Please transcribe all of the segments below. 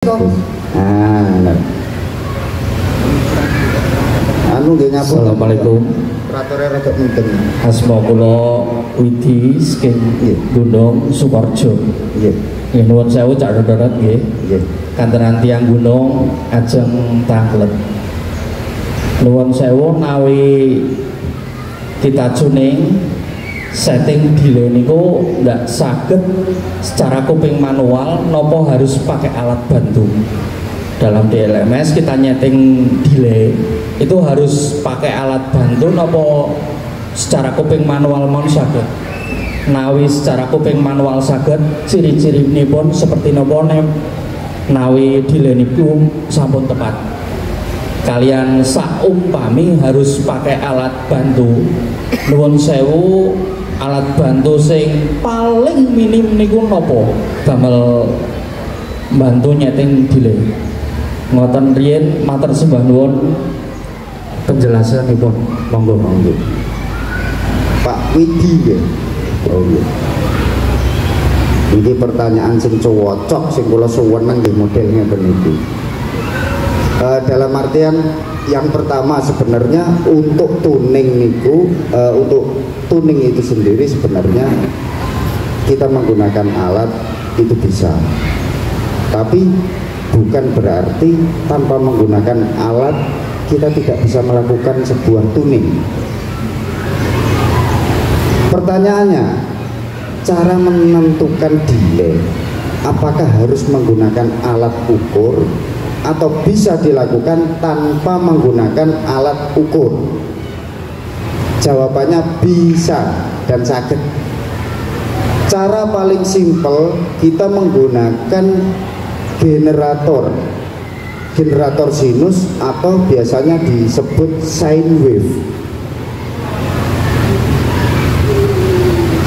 Anu nggih nyapa. Assalamualaikum. Ratore rada mungkin. Asma kula Widi saking Gunung Sukoharjo. Nggih. Nggih nuwun sewu Cak Dodot nggih. Nggih. Kantenan tiyang gunung ajeng tanglet. Nuwun sewu nawi kita tuning setting delay niku nggak saged secara kuping manual nopo harus pakai alat bantu. Dalam DLMS kita nyeting delay itu harus pakai alat bantu nopo secara kuping manual mon saged. Nawi secara kuping manual saged ciri-ciri ini pun seperti nopo nawi delay niku sampun tepat. Kalian saumpami harus pakai alat bantu. Nuwun sewu alat bantu sing paling minim niku nopo damel bantu nyeting delay. Ngoten riyen matur sembah nuwun penjelasanipun. Monggo monggo. Pak Widi nggih. Oh nggih. Ini pertanyaan sing cocok sing kula suweneng nggih modelnya beniki. Dalam artian yang pertama sebenarnya untuk tuning niku untuk tuning itu sendiri sebenarnya kita menggunakan alat itu bisa. Tapi bukan berarti tanpa menggunakan alat kita tidak bisa melakukan sebuah tuning. Pertanyaannya, cara menentukan delay apakah harus menggunakan alat ukur atau bisa dilakukan tanpa menggunakan alat ukur? Jawabannya bisa dan sakit. Cara paling simpel kita menggunakan generator sinus atau biasanya disebut sine wave.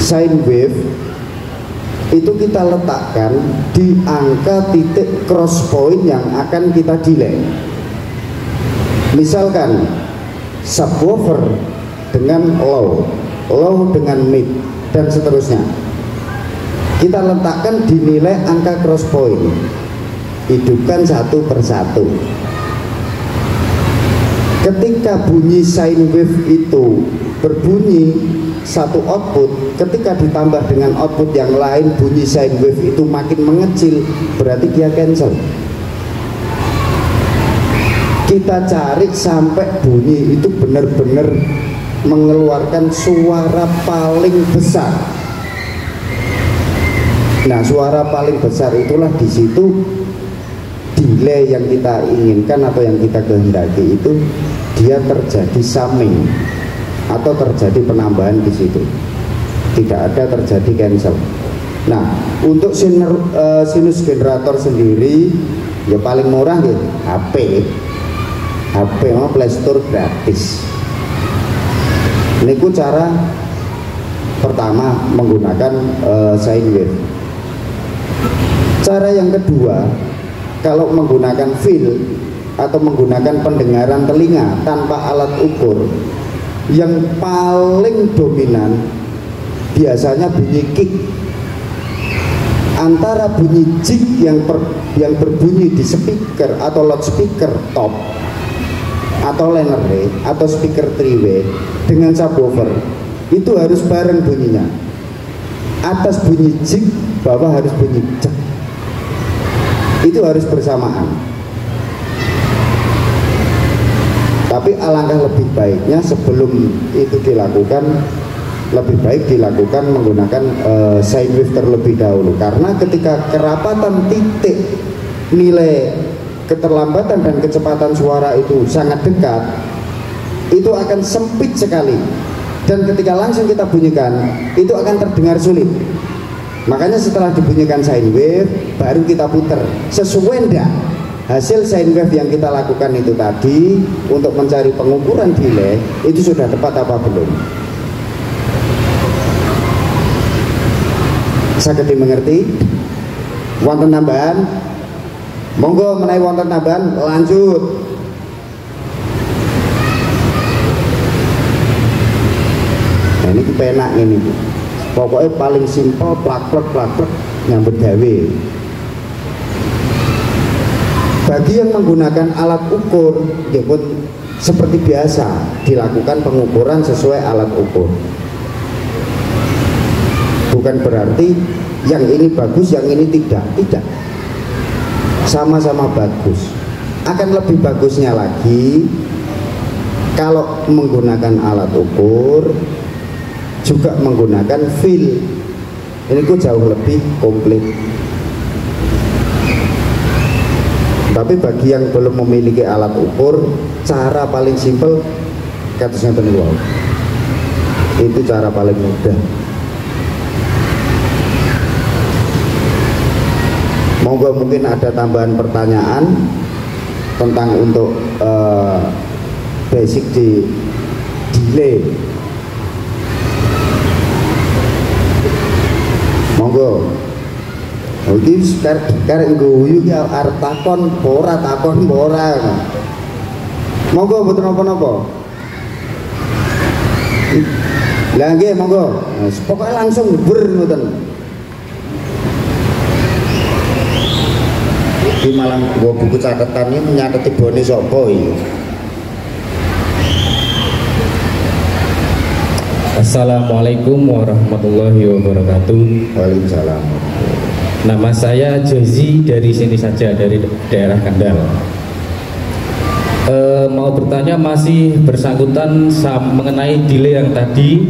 Sine wave itu kita letakkan di angka titik cross point yang akan kita delay. Misalkan subwoofer dengan low dengan mid dan seterusnya, kita letakkan di nilai angka cross point. Hidupkan satu persatu. Ketika bunyi sine wave itu berbunyi satu output, ketika ditambah dengan output yang lain bunyi sine wave itu makin mengecil, berarti dia cancel. Kita cari sampai bunyi itu benar-benar mengeluarkan suara paling besar. Nah, suara paling besar itulah di situ delay yang kita inginkan atau yang kita kehendaki itu dia terjadi summing atau terjadi penambahan di situ, tidak ada terjadi cancel. Nah, untuk sinus generator sendiri ya paling murah ya HP mau Play Store gratis. Ini cara pertama menggunakan sine wave. Cara yang kedua, kalau menggunakan feel atau menggunakan pendengaran telinga tanpa alat ukur, yang paling dominan biasanya bunyi kick. Antara bunyi jig yang berbunyi di speaker atau loudspeaker top atau linear atau speaker 3-way dengan subwoofer itu harus bareng bunyinya. Atas bunyi jig, bawah harus bunyi jek. Itu harus bersamaan. Tapi alangkah lebih baiknya sebelum itu dilakukan, lebih baik dilakukan menggunakan sine wave terlebih dahulu, karena ketika kerapatan titik nilai keterlambatan dan kecepatan suara itu sangat dekat, itu akan sempit sekali, dan ketika langsung kita bunyikan itu akan terdengar sulit. Makanya setelah dibunyikan sine wave baru kita putar sesuai enggak hasil sine wave yang kita lakukan itu tadi untuk mencari pengukuran delay itu sudah tepat apa belum. Saged dimengerti? Wonten tambahan? Monggo menawi wonten tambahan lanjut. Nah, ini penak ini. Pokoknya paling simpel plak-plek nyambut gawe. Bagi yang menggunakan alat ukur, ya pun seperti biasa dilakukan pengukuran sesuai alat ukur. Bukan berarti yang ini bagus, yang ini tidak. Sama-sama bagus. Akan lebih bagusnya lagi kalau menggunakan alat ukur juga menggunakan feel. Ini kok jauh lebih komplit. Tapi bagi yang belum memiliki alat ukur, cara paling simpel katusnya wow. Itu cara paling mudah. Monggo mungkin ada tambahan pertanyaan tentang untuk basic di delay. Monggo. Iki karek guyu ya arep takon ora. Monggo mboten napa-napa. Lah nggih monggo. Pokoke langsung ber ngoten. Iki malah gua buku catatan ini menyateti bone sapa iki. Assalamualaikum warahmatullahi wabarakatuh. Waalaikumsalam. Nama saya Jozi dari sini saja, dari daerah Kendal. Mau bertanya masih bersangkutan mengenai delay yang tadi.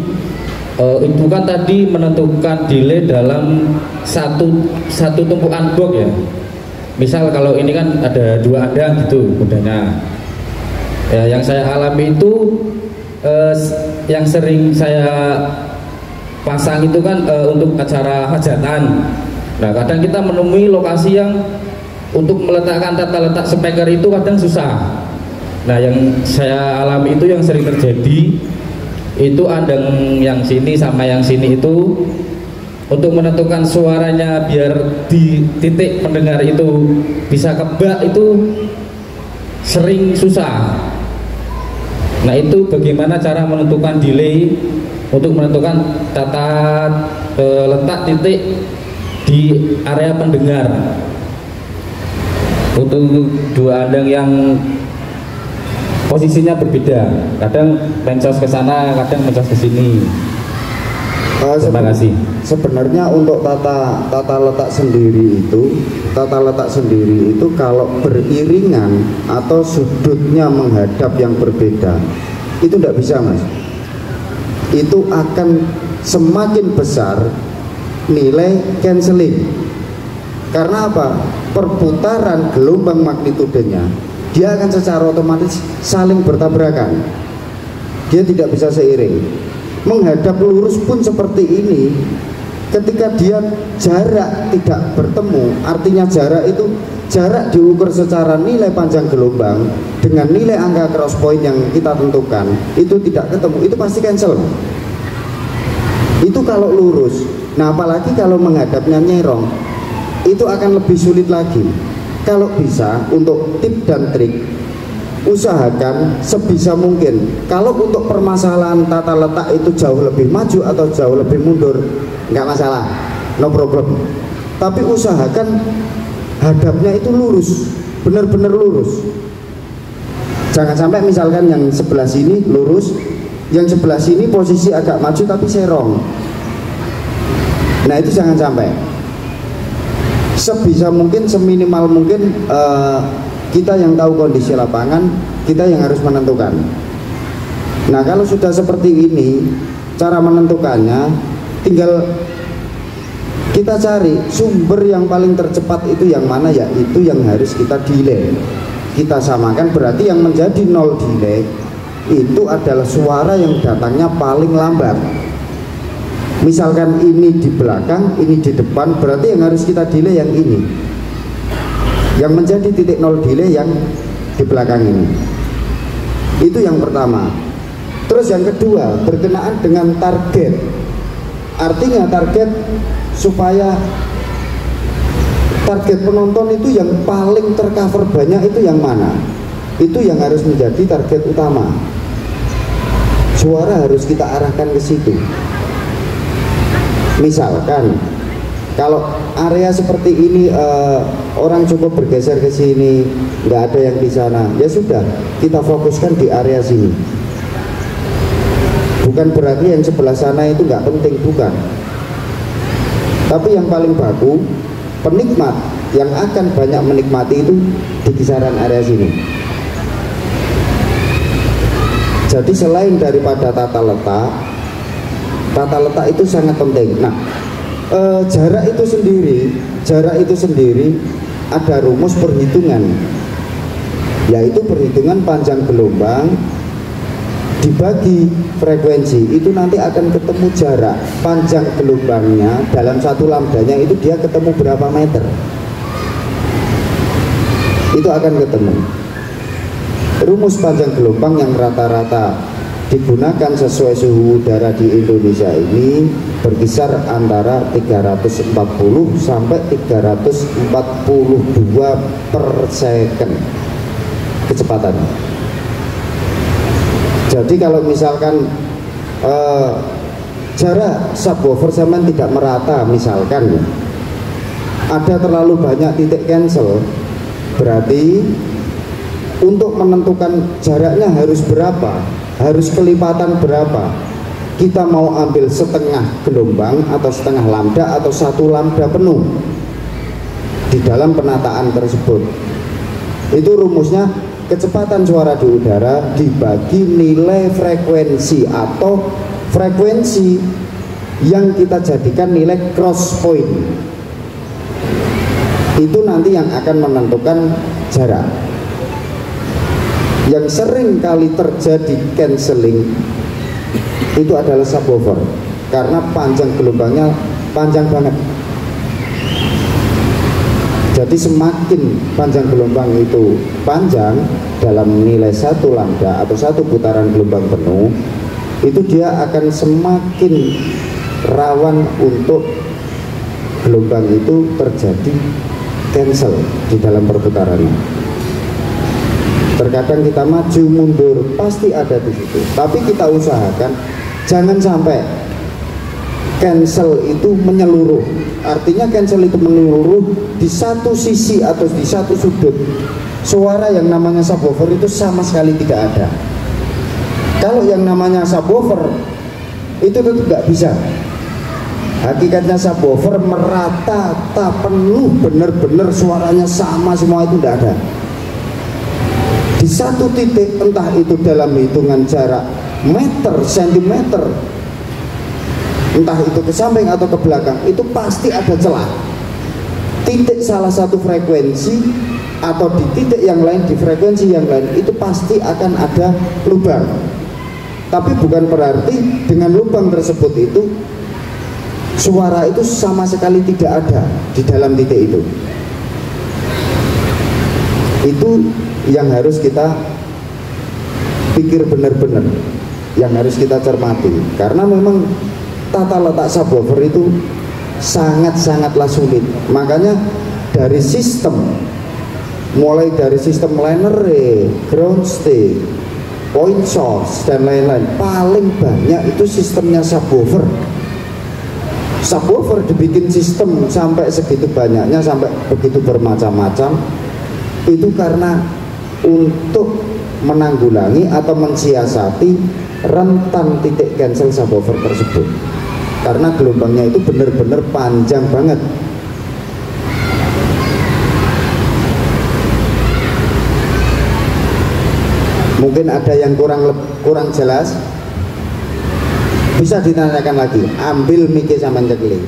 Itu kan tadi menentukan delay dalam satu tumpukan box ya. Misal kalau ini kan ada 2 andang gitu kudanya. Ya, yang saya alami itu yang sering saya pasang itu kan untuk acara hajatan. Nah, kadang kita menemui lokasi yang untuk meletakkan tata letak speaker itu kadang susah. Nah, yang saya alami itu yang sering terjadi itu andang yang sini sama yang sini itu untuk menentukan suaranya biar di titik pendengar itu bisa kebak itu sering susah. Nah, itu bagaimana cara menentukan delay untuk menentukan tata letak titik di area pendengar untuk 2 andang yang posisinya berbeda, kadang mencos ke sana, kadang mencos ke sini. Terima kasih. Sebenarnya untuk tata letak sendiri itu kalau beriringan atau sudutnya menghadap yang berbeda itu tidak bisa, Mas. Itu akan semakin besar nilai cancelling. Karena apa? Perputaran gelombang magnitudenya dia akan secara otomatis saling bertabrakan. Dia tidak bisa seiring. Menghadap lurus pun seperti ini. Ketika dia jarak tidak bertemu, artinya jarak itu jarak diukur secara nilai panjang gelombang dengan nilai angka cross point yang kita tentukan, itu tidak ketemu, itu pasti cancel. Itu kalau lurus. Nah, apalagi kalau menghadapnya nyerong, itu akan lebih sulit lagi. Kalau bisa, untuk tip dan trik, usahakan sebisa mungkin. Kalau untuk permasalahan tata letak itu jauh lebih maju atau jauh lebih mundur, nggak masalah, no problem. Tapi usahakan hadapnya itu lurus, benar-benar lurus. Jangan sampai misalkan yang sebelah sini lurus, yang sebelah sini posisi agak maju tapi serong. Nah, itu jangan sampai. Sebisa mungkin, seminimal mungkin kita yang tahu kondisi lapangan, kita yang harus menentukan. Nah, kalau sudah seperti ini cara menentukannya, tinggal kita cari sumber yang paling tercepat itu yang mana, ya itu yang harus kita delay. Kita samakan, berarti yang menjadi 0 delay itu adalah suara yang datangnya paling lambat. Misalkan ini di belakang, ini di depan, berarti yang harus kita delay yang ini. Yang menjadi titik 0 delay yang di belakang ini. Itu yang pertama. Terus yang kedua, berkenaan dengan target. Artinya target supaya target penonton itu yang paling tercover banyak itu yang mana? Itu yang harus menjadi target utama. Suara harus kita arahkan ke situ. Misalkan Kalau area seperti ini orang cukup bergeser ke sini, nggak ada yang di sana, ya sudah, kita fokuskan di area sini. Bukan berarti yang sebelah sana itu nggak penting, bukan. Tapi yang paling baku, penikmat yang akan banyak menikmati itu di kisaran area sini. Jadi selain daripada tata letak itu sangat penting. Nah, jarak itu sendiri ada rumus perhitungan, yaitu perhitungan panjang gelombang dibagi frekuensi, itu nanti akan ketemu jarak panjang gelombangnya dalam satu lambdanya, itu dia ketemu berapa meter, itu akan ketemu. Rumus panjang gelombang yang rata-rata digunakan sesuai suhu udara di Indonesia ini berkisar antara 340 sampai 342 per second kecepatan. Jadi kalau misalkan jarak subwoofer sampean tidak merata, misalkan ada terlalu banyak titik cancel, berarti untuk menentukan jaraknya harus berapa, harus kelipatan berapa. Kita mau ambil setengah gelombang atau setengah lambda atau satu lambda penuh di dalam penataan tersebut. Itu rumusnya kecepatan suara di udara dibagi nilai frekuensi atau frekuensi yang kita jadikan nilai cross point. Itu nanti yang akan menentukan jarak. Yang sering kali terjadi cancelling itu adalah subwoofer, karena panjang gelombangnya panjang banget. Jadi semakin panjang gelombang itu panjang dalam nilai satu lambda atau satu putaran gelombang penuh, itu dia akan semakin rawan untuk gelombang itu terjadi cancel di dalam perputarannya. Terkadang kita maju mundur pasti ada di situ, tapi kita usahakan jangan sampai cancel itu menyeluruh. Artinya cancel itu menyeluruh di satu sisi atau di satu sudut. Suara yang namanya subwoofer itu sama sekali tidak ada. Kalau yang namanya subwoofer itu tidak bisa. Hakikatnya subwoofer merata, penuh, benar-benar suaranya sama semua, itu tidak ada. Di satu titik, entah itu dalam hitungan jarak meter, sentimeter, entah itu ke samping atau ke belakang, itu pasti ada celah. Titik salah satu frekuensi atau di titik yang lain, di frekuensi yang lain, itu pasti akan ada lubang. Tapi bukan berarti dengan lubang tersebut itu suara itu sama sekali tidak ada di dalam titik itu. Itu yang harus kita pikir benar-benar, yang harus kita cermati, karena memang tata letak subwoofer itu sangat-sangatlah sulit. Makanya dari sistem, mulai dari sistem liner, ground state, point source dan lain-lain, paling banyak itu sistemnya subwoofer. Subwoofer dibikin sistem sampai segitu banyaknya, sampai begitu bermacam-macam, itu karena untuk menanggulangi atau mensiasati rentan titik cancel subwoofer tersebut, karena gelombangnya itu benar-benar panjang banget. Mungkin ada yang kurang jelas, bisa ditanyakan lagi, ambil mic sama cekli.